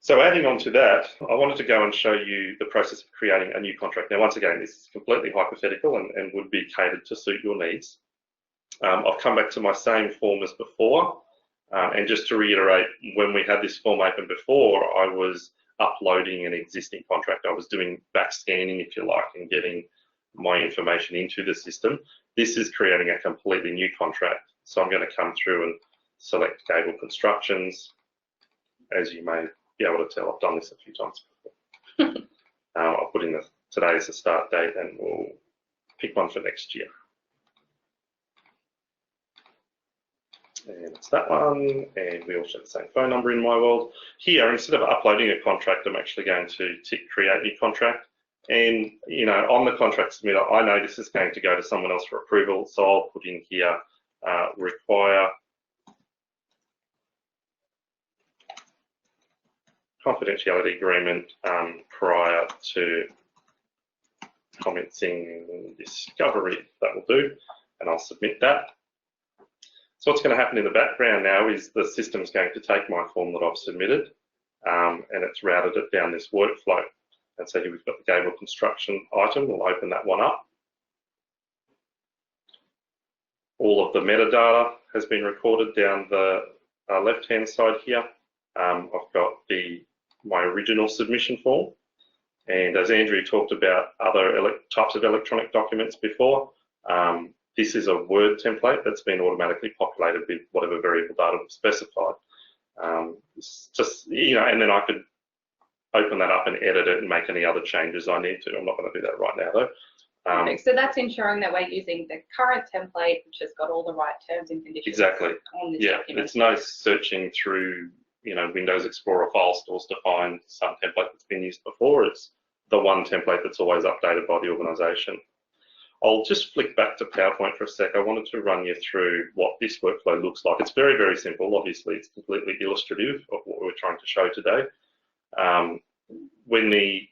So adding on to that, I wanted to go and show you the process of creating a new contract. Now, once again, this is completely hypothetical and would be catered to suit your needs. I've come back to my same form as before. And just to reiterate, when we had this form open before, I was uploading an existing contract. I was doing back scanning, if you like, and getting my information into the system. This is creating a completely new contract. So I'm going to come through and select Gable Constructions. As you may be able to tell, I've done this a few times before. I'll put in today as the start date, and we'll pick one for next year. And it's that one, and we also have the same phone number in my world. Here, instead of uploading a contract, I'm actually going to tick Create New Contract. And, you know, on the contract submitter, I know this is going to go to someone else for approval, so I'll put in here, require confidentiality agreement prior to commencing discovery. That will do, and I'll submit that. So what's going to happen in the background now is the system's going to take my form that I've submitted and it's routed it down this workflow. And so here we've got the Gable Construction item. We'll open that one up. All of the metadata has been recorded down the left-hand side here. I've got my original submission form. And as Andrew talked about other types of electronic documents before, this is a Word template that's been automatically populated with whatever variable data we've specified. It's just, you know, and then I could open that up and edit it and make any other changes I need to. I'm not going to do that right now though. So that's ensuring that we're using the current template, which has got all the right terms and conditions. Exactly. On this document. It's no searching through, you know, Windows Explorer file stores to find some template that's been used before. It's the one template that's always updated by the organisation. I'll just flick back to PowerPoint for a sec. I wanted to run you through what this workflow looks like. It's very, very simple. Obviously, it's completely illustrative of what we're trying to show today. When the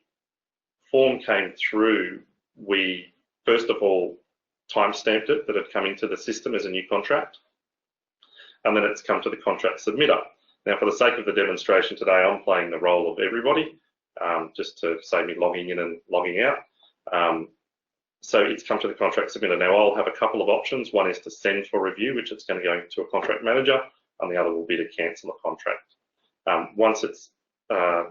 form came through, we first of all timestamped it that had come into the system as a new contract, and then it's come to the contract submitter. Now, for the sake of the demonstration today, I'm playing the role of everybody, just to save me logging in and logging out. So it's come to the contract submitter. Now I'll have a couple of options. One is to send for review, which it's going to go to a contract manager, and the other will be to cancel a contract. Once it's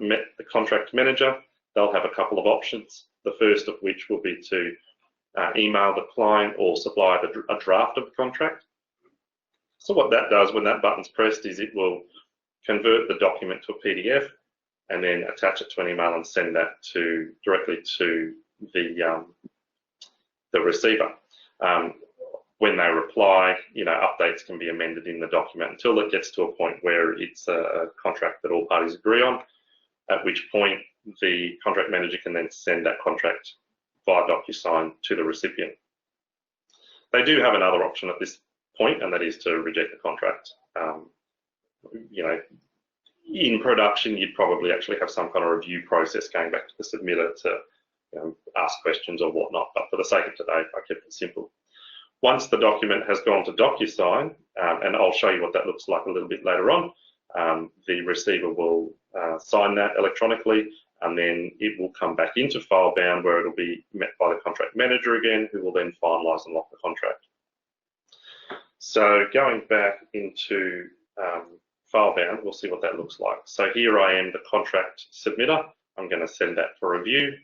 met the contract manager, they'll have a couple of options. The first of which will be to email the client or supply a draft of the contract. So what that does when that button's pressed is it will convert the document to a PDF and then attach it to an email and send that directly to the receiver. When they reply, you know, updates can be amended in the document until it gets to a point where it's a contract that all parties agree on, at which point the contract manager can then send that contract via Docusign to the recipient. They do have another option at this point, and that is to reject the contract. You know, in production, you'd probably actually have some kind of review process going back to the submitter to ask questions or whatnot, but for the sake of today, I kept it simple. Once the document has gone to Docusign, and I'll show you what that looks like a little bit later on, the receiver will sign that electronically, and then it will come back into FileBound where it'll be met by the contract manager again, who will then finalise and lock the contract. So going back into FileBound, we'll see what that looks like. So here I am, the contract submitter. I'm going to send that for review.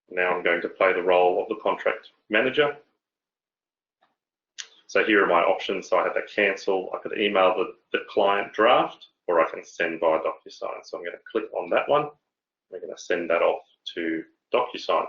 Now I'm going to play the role of the contract manager. So here are my options. So I have to cancel. I could email the client draft, or I can send via Docusign. So I'm going to click on that one. We're going to send that off to Docusign.